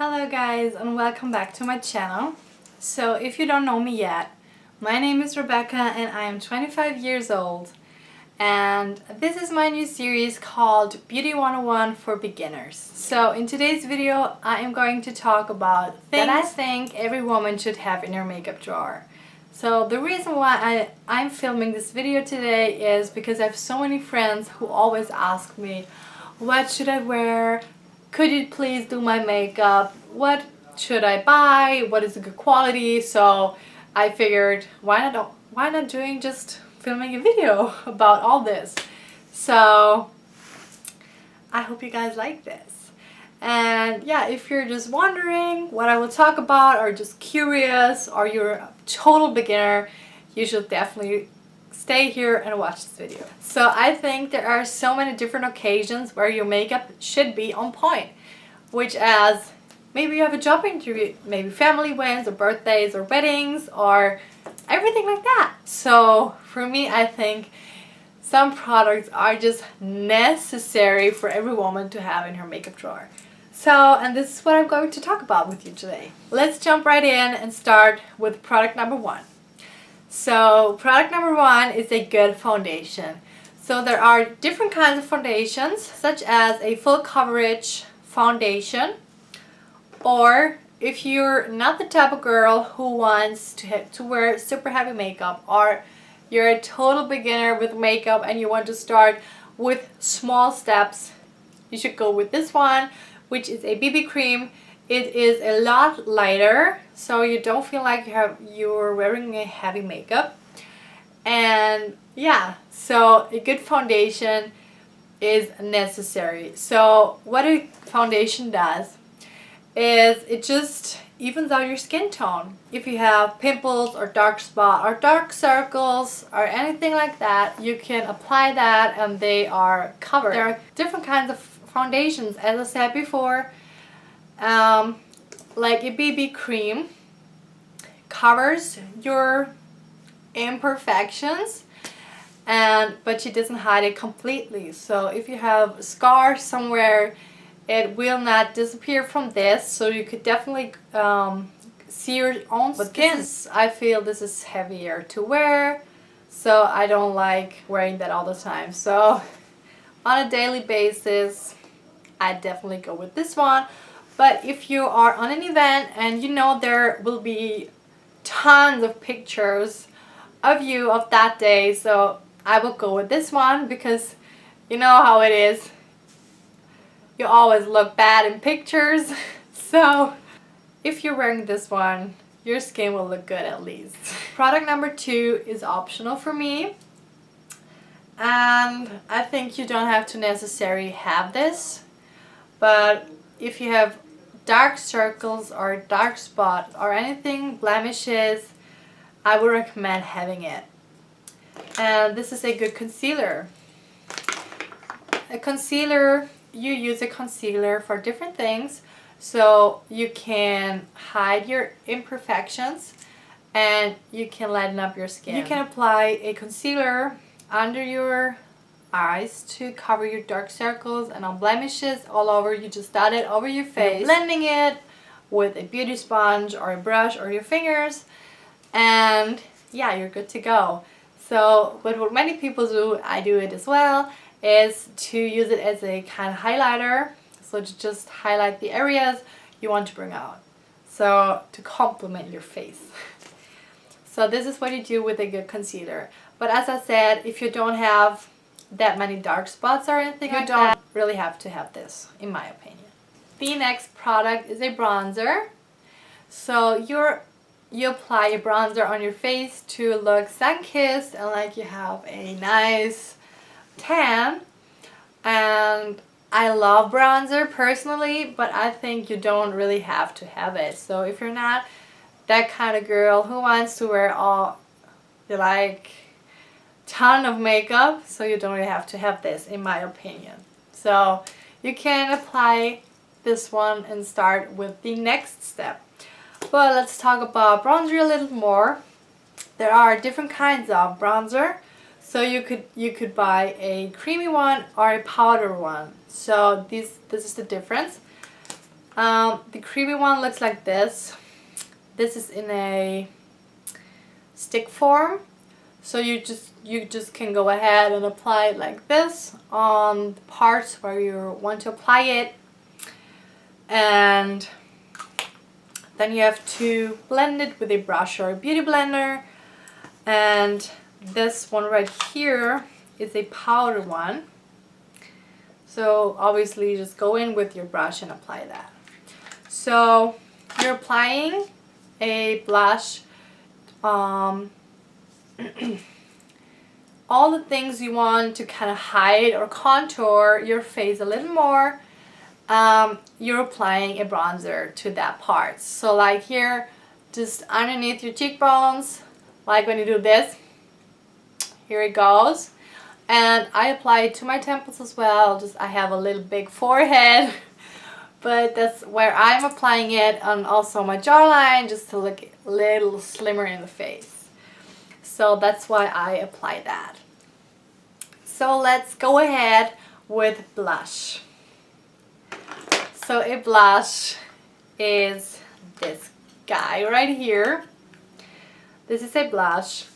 Hello guys and welcome back to my channel. So if you don't know me yet, my name is Rebecca and I am 25 years old, and this is my new series called Beauty 101 for Beginners. So in today's video I am going to talk about things that I think every woman should have in her makeup drawer. So the reason why I'm filming this video today is because I have so many friends who always ask me, what should I wear? Could you please do my makeup? What should I buy? What is a good quality? So I figured why not doing just filming a video about all this. So I hope you guys like this. And yeah, if you're just wondering what I will talk about, or just curious, or you're a total beginner, you should definitely stay here and watch this video. So I think there are so many different occasions where your makeup should be on point, which as maybe you have a job interview, maybe family events or birthdays or weddings or everything like that. So for me, I think some products are just necessary for every woman to have in her makeup drawer. So, and this is what I'm going to talk about with you today. Let's jump right in and start with product number one. So product number one is a good foundation. So there are different kinds of foundations, such as a full coverage foundation, or if you're not the type of girl who wants to wear super heavy makeup, or you're a total beginner with makeup and you want to start with small steps, you should go with this one, which is a BB cream. It is a lot lighter, so you don't feel like you're wearing a heavy makeup. And yeah, so a good foundation is necessary. So what a foundation does is it just evens out your skin tone. If you have pimples or dark spot or dark circles or anything like that, you can apply that and they are covered. There are different kinds of foundations, as I said before. Like a BB cream covers your imperfections, but it doesn't hide it completely. So if you have a scar somewhere, it will not disappear from this. So you could definitely see your own skin. I feel this is heavier to wear, so I don't like wearing that all the time. So on a daily basis, I definitely go with this one. But if you are on an event and you know there will be tons of pictures of you of that day, so I will go with this one because you know how it is. You always look bad in pictures. So if you're wearing this one, your skin will look good at least. Product number two is optional for me. And I think you don't have to necessarily have this. But if you have dark circles or dark spots or anything, blemishes, I would recommend having it. And this is a good concealer. A concealer, you use a concealer for different things. So you can hide your imperfections and you can lighten up your skin. You can apply a concealer under your eyes to cover your dark circles and on blemishes all over. You just dot it over your face, blending it with a beauty sponge or a brush or your fingers, and yeah, you're good to go. So what many people do, I do it as well, is to use it as a kind of highlighter, so to just highlight the areas you want to bring out, so to complement your face. So this is what you do with a good concealer. But as I said, if you don't have that many dark spots or anything, you don't really have to have this, in my opinion. The next product is a bronzer. So you apply a bronzer on your face to look sun-kissed and like you have a nice tan. And I love bronzer personally, but I think you don't really have to have it. So if you're not that kind of girl who wants to wear ton of makeup, so you don't really have to have this, in my opinion. So you can apply this one and start with the next step. But let's talk about bronzer a little more. There are different kinds of bronzer. So you could buy a creamy one or a powder one. So this is the difference. The creamy one looks like this. This is in a stick form, so you just can go ahead and apply it like this on the parts where you want to apply it, and then you have to blend it with a brush or a beauty blender. And this one right here is a powder one, so obviously you just go in with your brush and apply that. So you're applying a blush, all the things you want to kind of hide or contour your face a little more, you're applying a bronzer to that part. So like here, just underneath your cheekbones, like when you do this, here it goes. And I apply it to my temples as well. Just I have a little big forehead, but that's where I'm applying it, and also my jawline, just to look a little slimmer in the face. So that's why I apply that. So let's go ahead with blush. So a blush is this guy right here. This is a blush,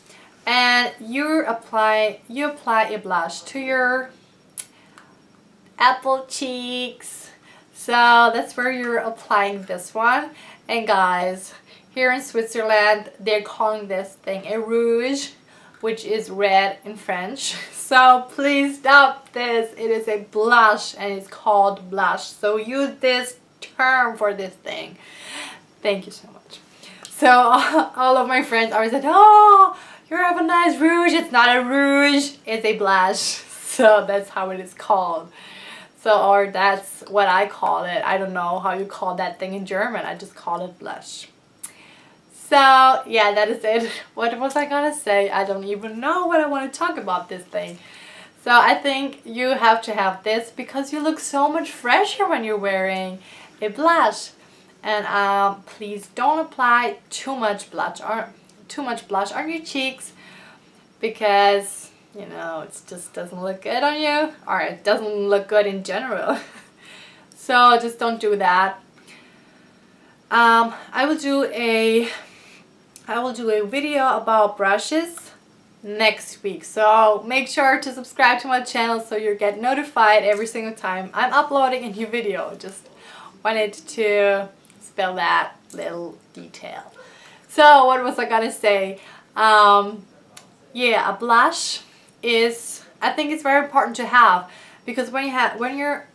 and you apply a blush to your apple cheeks. So that's where you're applying this one. And guys, here in Switzerland, they're calling this thing a rouge, which is red in French. So please stop this. It is a blush and it's called blush. So use this term for this thing. Thank you so much. So all of my friends always said, oh, you have a nice rouge. It's not a rouge, it's a blush. So that's how it is called. So, or that's what I call it. I don't know how you call that thing in German. I just call it blush. So yeah, that is it. What was I gonna say? I don't even know what I want to talk about this thing. So I think you have to have this because you look so much fresher when you're wearing a blush. And please don't apply too much blush on your cheeks, because you know it just doesn't look good on you, or it doesn't look good in general. So just don't do that. I will do a video about brushes next week, so make sure to subscribe to my channel so you get notified every single time I'm uploading a new video. Just wanted to spell that little detail. So what was I gonna say? Yeah, a blush is, I think it's very important to have, because when you're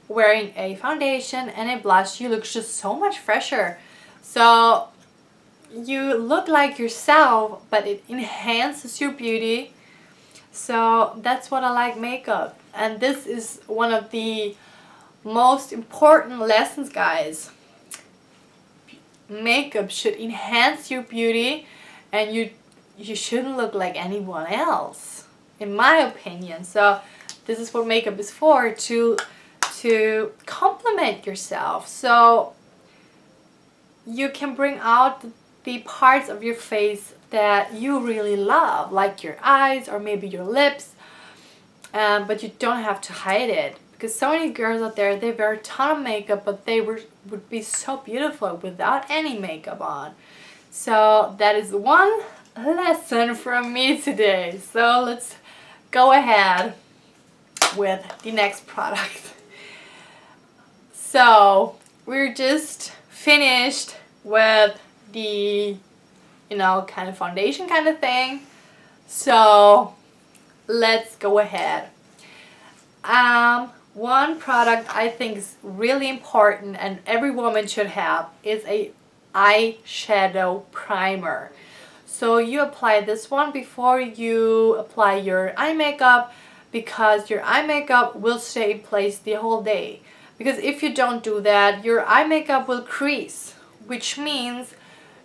wearing a foundation and a blush, you look just so much fresher. So you look like yourself, but it enhances your beauty. So that's what I like makeup, and this is one of the most important lessons, guys. Makeup should enhance your beauty, and you shouldn't look like anyone else, in my opinion. So this is what makeup is for, to complement yourself, so you can bring out the parts of your face that you really love, like your eyes or maybe your lips, but you don't have to hide it, because so many girls out there, they wear a ton of makeup, but they would be so beautiful without any makeup on. So that is one lesson from me today. So let's go ahead with the next product. So we're just finished with the, you know, kind of foundation kind of thing. So let's go ahead. One product I think is really important and every woman should have is a eyeshadow primer. So you apply this one before you apply your eye makeup, because your eye makeup will stay in place the whole day. Because if you don't do that, your eye makeup will crease, which means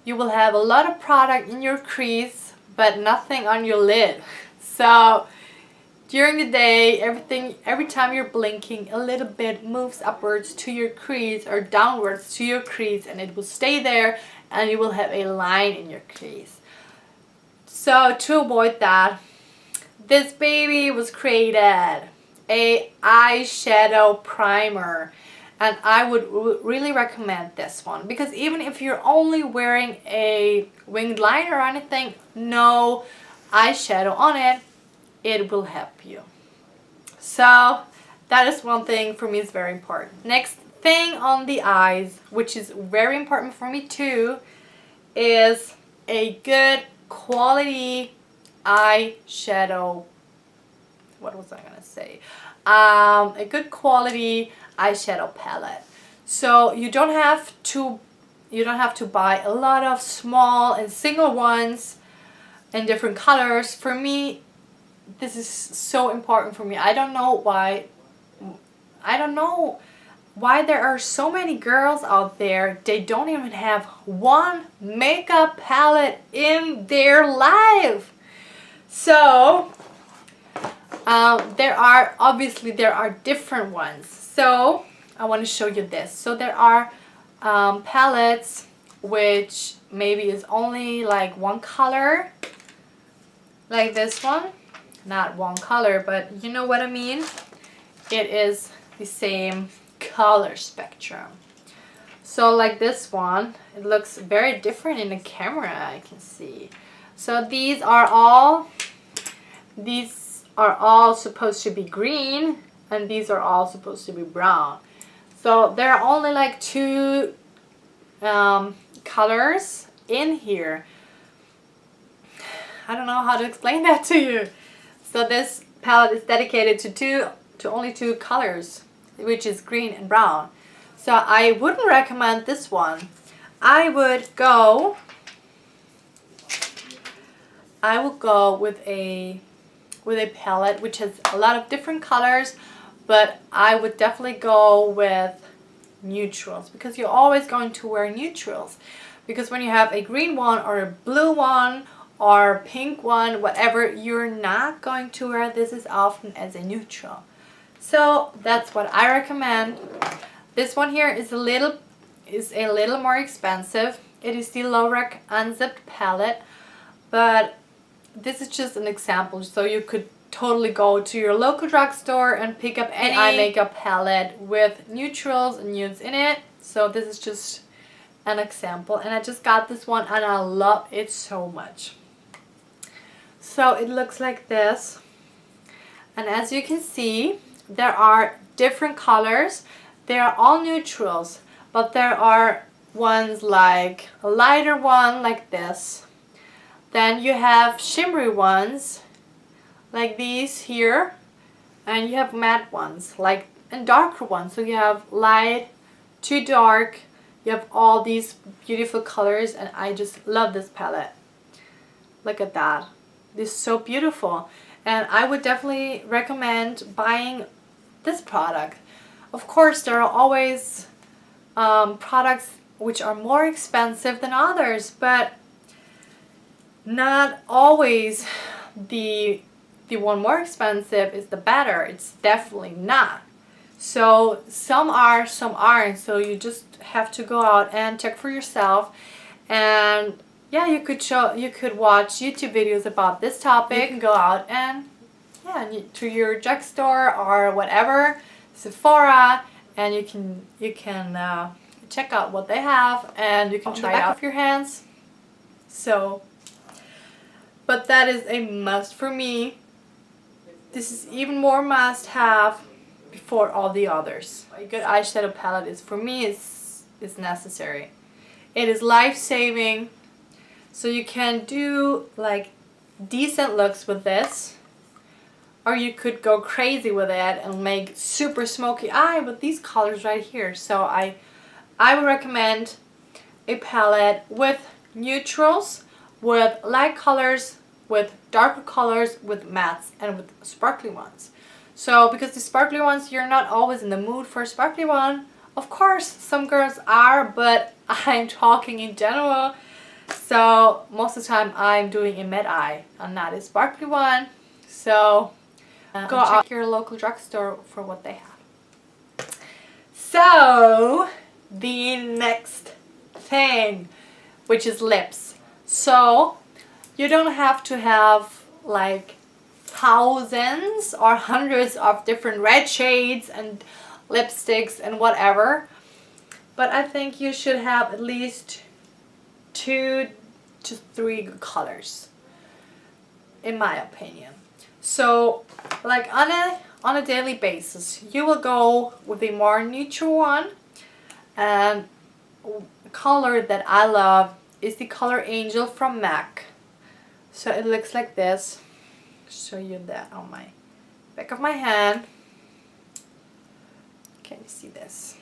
you will have a lot of product in your crease but nothing on your lid. So during the day, every time you're blinking, a little bit moves upwards to your crease or downwards to your crease, and it will stay there and you will have a line in your crease. So to avoid that, this baby was created, a eyeshadow primer. And I would really recommend this one, because even if you're only wearing a winged liner or anything, no eyeshadow on it, it will help you. So that is one thing for me is very important. Next thing on the eyes, which is very important for me too, is a good quality eyeshadow. What was I gonna say? A good quality eyeshadow palette. So you don't have to buy a lot of small and single ones in different colors. For me, this is so important for me. I don't know why there are so many girls out there, they don't even have one makeup palette in their life. So there are different ones. So I want to show you this. So there are palettes which maybe is only like one color, like this one. Not one color, but you know what I mean. It is the same color spectrum. So like this one, it looks very different in the camera, I can see. So these are all supposed to be green, and these are all supposed to be brown. So there are only like two colors in here. I don't know how to explain that to you. So this palette is dedicated to only two colors, which is green and brown. So I wouldn't recommend this one. I would go with a palette which has a lot of different colors, but I would definitely go with neutrals, because you're always going to wear neutrals. Because when you have a green one or a blue one or a pink one, whatever, you're not going to wear this as often as a neutral. So that's what I recommend. This one here is a little more expensive. It is the Lorac Unzipped palette, but this is just an example. So you could totally go to your local drugstore and pick up any eye makeup palette with neutrals and nudes in it. So this is just an example, and I just got this one and I love it so much. So it looks like this, and as you can see, there are different colors. They are all neutrals, but there are ones like a lighter one like this. Then you have shimmery ones like these here, and you have matte ones and darker ones. So you have light to dark. You have all these beautiful colors, and I just love this palette. Look at that. This is so beautiful, and I would definitely recommend buying this product. Of course, there are always products which are more expensive than others, but not always the one more expensive is the better. It's definitely not. So some are, some aren't. So you just have to go out and check for yourself. And yeah, you could watch YouTube videos about this topic. You can go out and to your drugstore or whatever, Sephora, and you can check out what they have, and you can try it out with your hands. So, but that is a must for me. This is even more must have before all the others. A good eyeshadow palette is, for me, is necessary. It is life-saving. So you can do like decent looks with this, or you could go crazy with it and make super smoky eye with these colors right here. So I would recommend a palette with neutrals, with light colors, with darker colors, with mattes, and with sparkly ones. So because the sparkly ones, you're not always in the mood for a sparkly one. Of course, some girls are, but I'm talking in general. So most of the time I'm doing a matte eye and not a sparkly one. So go out to your local drugstore for what they have. So the next thing, which is lips. So you don't have to have like thousands or hundreds of different red shades and lipsticks and whatever, but I think you should have at least 2 to 3 good colors, in my opinion. So like on a daily basis, you will go with a more neutral one, and color that I love is the color Angel from MAC. So it looks like this. Show you that on my back of my hand. Can you see this?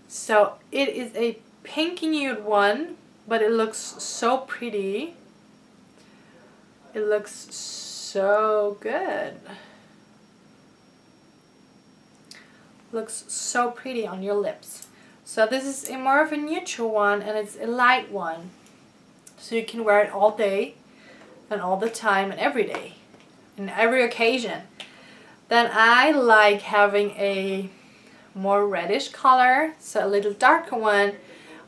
So it is a pinky nude one, but it looks so pretty. It looks so good. Looks so pretty on your lips. So this is a more of a neutral one, and it's a light one. So you can wear it all day and all the time and every day, in every occasion. Then I like having a more reddish color, so a little darker one,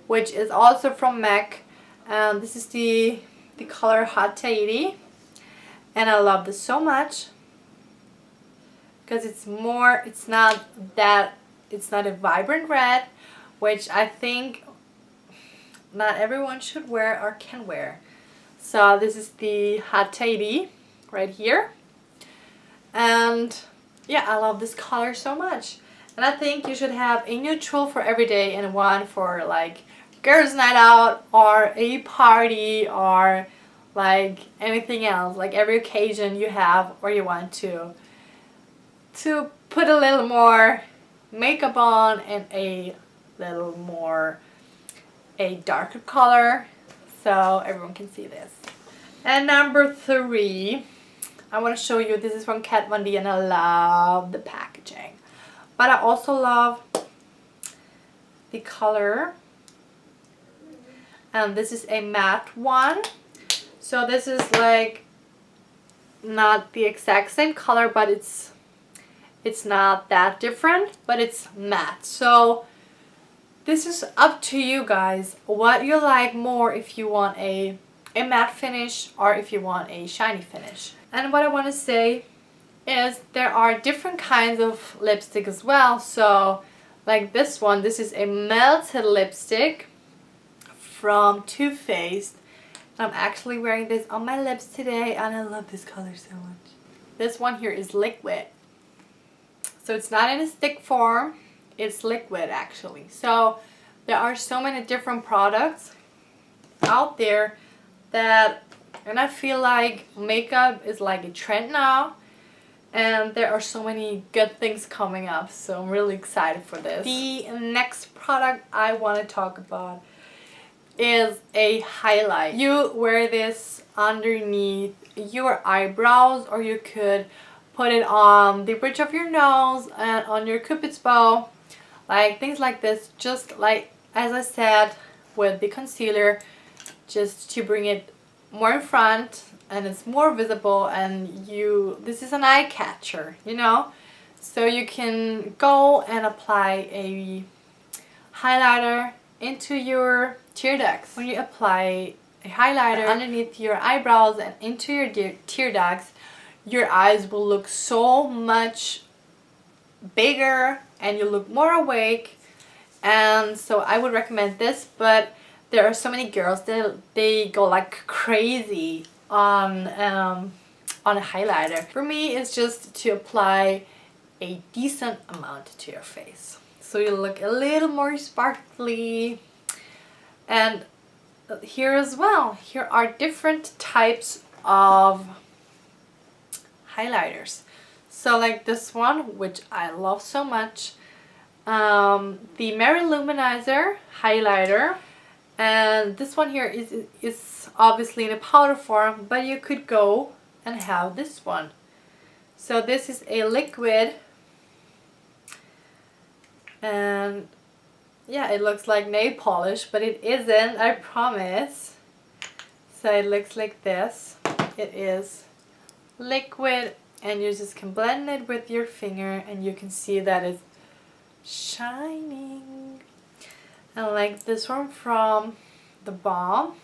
which is also from MAC. And this is the color Hot Tahiti. And I love this so much because it's not a vibrant red, which I think not everyone should wear or can wear. So this is the Hot Tahiti right here. And yeah, I love this color so much. And I think you should have a neutral for every day and one for like girls' night out or a party or like anything else, like every occasion you have or you want to put a little more makeup on and a little more a darker color so everyone can see this. And number 3, I want to show you, this is from Kat Von D, and I love the packaging, but I also love the color. And this is a matte one. So this is like not the exact same color, but it's not that different, but it's matte. So this is up to you guys what you like more, if you want a matte finish or if you want a shiny finish. And what I want to say is there are different kinds of lipstick as well. So like this one, this is a melted lipstick from Too Faced. I'm actually wearing this on my lips today, and I love this color so much. This one here is liquid. So it's not in a stick form, it's liquid actually. So there are so many different products out there that, and I feel like makeup is like a trend now, and there are so many good things coming up, so I'm really excited for this. The next product I want to talk about is a highlight. You wear this underneath your eyebrows, or you could put it on the bridge of your nose and on your cupid's bow, like things like this, just like as I said with the concealer, just to bring it more in front and it's more visible, and this is an eye catcher, you know, so you can go and apply a highlighter into your tear ducts. When you apply a highlighter underneath your eyebrows and into your tear ducts, your eyes will look so much bigger and you look more awake. And so I would recommend this, but there are so many girls that they go like crazy on a highlighter. For me, it's just to apply a decent amount to your face, so you look a little more sparkly. And here as well, here are different types of highlighters. So like this one, which I love so much, the Mary Luminizer highlighter. And this one here is obviously in a powder form, but you could go and have this one. So this is a liquid, and yeah, it looks like nail polish, but it isn't, I promise. So it looks like this. It is liquid, and you just can blend it with your finger and you can see that it's shining. And like this one from the Balm,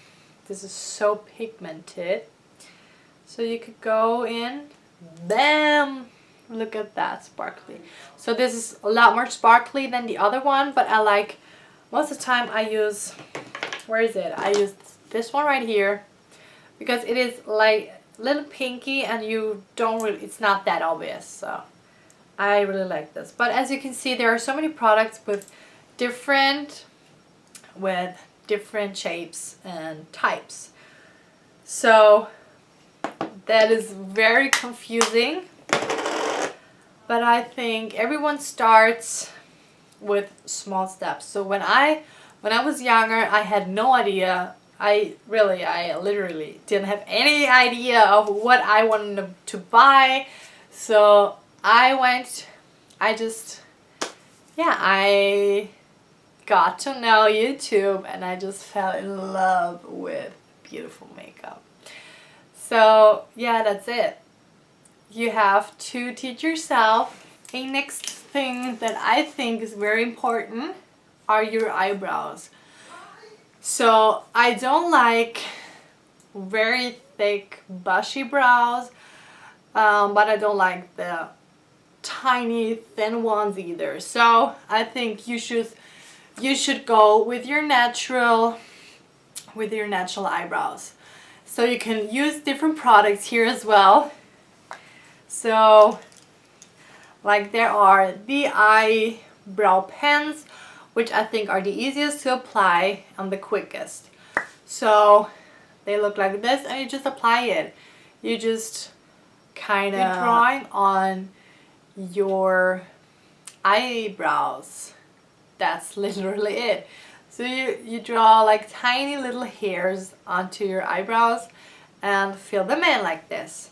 this is so pigmented. So you could go in, bam, Look at that, sparkly. So this is a lot more sparkly than the other one, but I like, most of the time I use, where is it? I use this one right here because it is like a little pinky and you don't really, it's not that obvious. So I really like this. But as you can see, there are so many products with different shapes and types. So that is very confusing. But I think everyone starts with small steps. So when I was younger, I had no idea. I literally didn't have any idea of what I wanted to buy. So I got to know YouTube and I just fell in love with beautiful makeup. So yeah, that's it. You have to teach yourself. A next thing that I think is very important are your eyebrows. So I don't like very thick bushy brows, but I don't like the tiny thin ones either. So I think you should go with your natural eyebrows. So you can use different products here as well. So like there are the eyebrow pens, which I think are the easiest to apply and the quickest. So they look like this and you just apply it. You just kind of drawing on your eyebrows. That's literally it. So you draw like tiny little hairs onto your eyebrows and fill them in like this.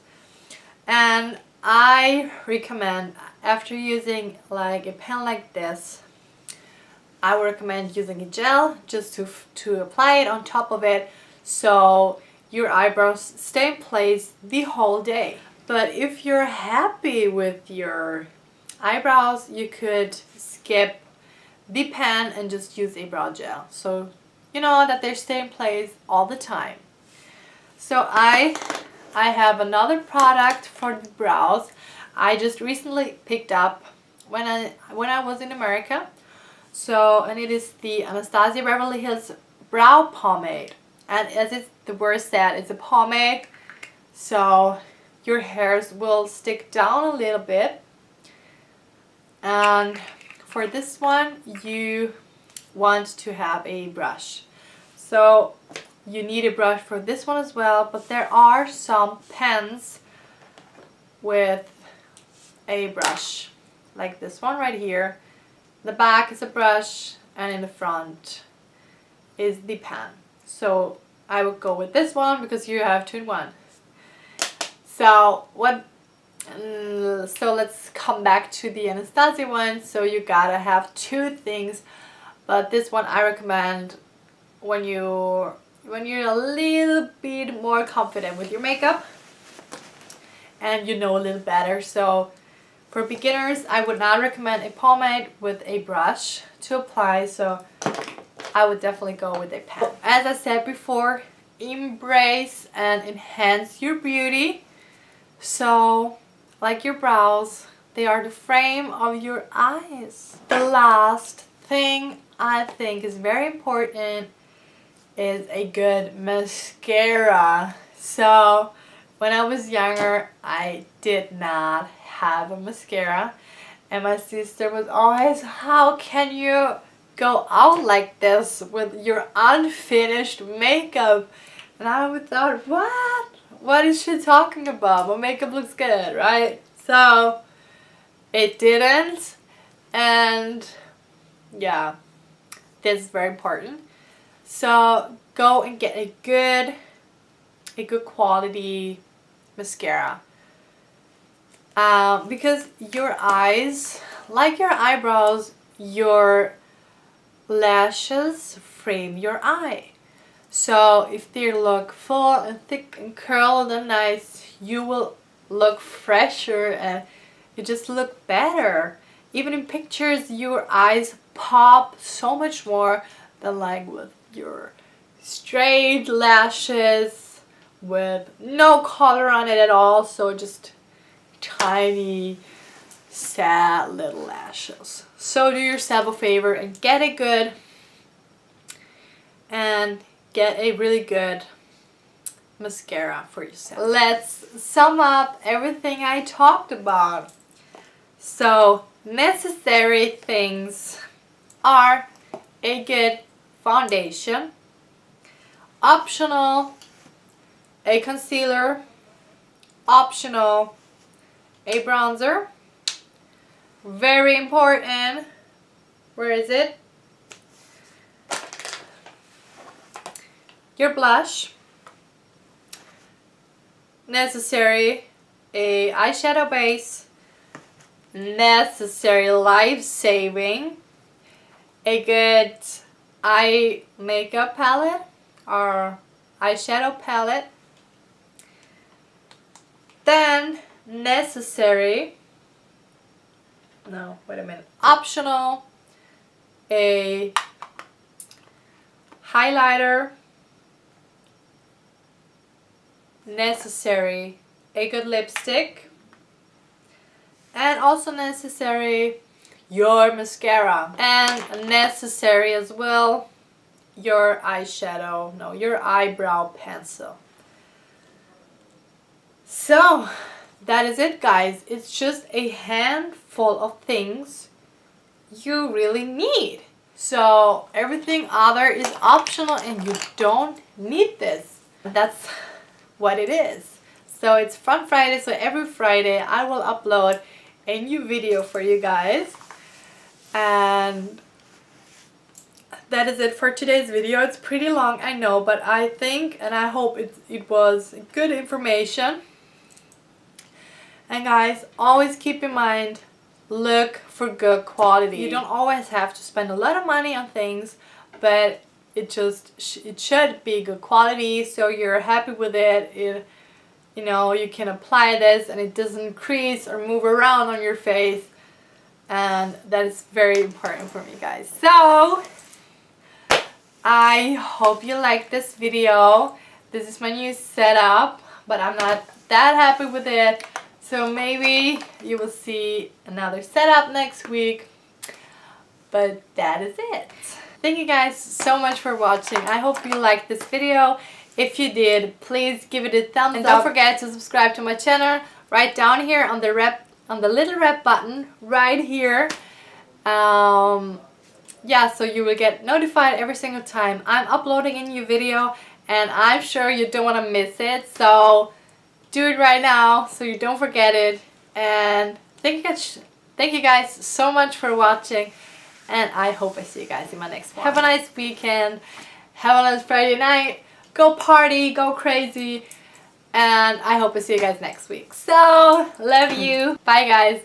And I recommend, after using like a pen like this, I would recommend using a gel just to apply it on top of it so your eyebrows stay in place the whole day. But if you're happy with your eyebrows, you could skip the pen and just use a brow gel, so you know that they stay in place all the time. So I have another product for the brows. I just recently picked up when I was in America. So, and it is the Anastasia Beverly Hills Brow Pomade, and as the word said, it's a pomade, so your hairs will stick down a little bit. And for this one, you want to have a brush. So you need a brush for this one as well, but there are some pens with a brush, like this one right here. The back is a brush and in the front is the pen. So I would go with this one because you have 2 in 1. So let's come back to the Anastasia one. So you gotta have 2 things, but this one I recommend when you're a little bit more confident with your makeup and you know a little better. So for beginners, I would not recommend a pomade with a brush to apply, so I would definitely go with a pen. As I said before, embrace and enhance your beauty. So like your brows, they are the frame of your eyes. The last thing I think is very important is a good mascara. So when I was younger, I did not have a mascara, and my sister was always, how can you go out like this with your unfinished makeup? And I would thought, what is she talking about? My makeup looks good, right? So it didn't, and yeah, this is very important. So go and get a good quality mascara, because your eyes, like your eyebrows, your lashes frame your eye. So if they look full and thick and curled and nice, you will look fresher and you just look better. Even in pictures, your eyes pop so much more than like with your straight lashes with no color on it at all. So just tiny sad little lashes. So do yourself a favor and get it good. And get a really good mascara for yourself. Let's sum up everything I talked about. So, necessary things are a good foundation, optional, a concealer, optional, a bronzer, very important, where is it? Your blush, necessary, a eyeshadow base, necessary life-saving, a good eye makeup palette or eyeshadow palette, then necessary, no, wait a minute, optional, a highlighter, necessary, a good lipstick, and also necessary your mascara, and necessary as well your eyeshadow, no, your eyebrow pencil. So that is it, guys. It's just a handful of things you really need. So everything other is optional and you don't need this. That's what it is. So it's Fun Friday, so every Friday I will upload a new video for you guys. And that is it for today's video. It's pretty long, I know, but I think and I hope it was good information. And guys, always keep in mind, look for good quality. You don't always have to spend a lot of money on things, but it should be good quality, so you're happy with it. You know, you can apply this and it doesn't crease or move around on your face, and that is very important for me, guys. So I hope you like this video. This is my new setup, but I'm not that happy with it, so maybe you will see another setup next week. But that is it. Thank you guys so much for watching. I hope you liked this video. If you did, please give it a thumbs up. And don't forget to subscribe to my channel right down here on the little red button right here. Yeah, so you will get notified every single time I'm uploading a new video, and I'm sure you don't want to miss it. So do it right now so you don't forget it. And thank you guys so much for watching, and I hope I see you guys in my next one. Have a nice weekend. Have a nice Friday night. Go party, go crazy, and I hope I see you guys next week. So, love you. Bye, guys.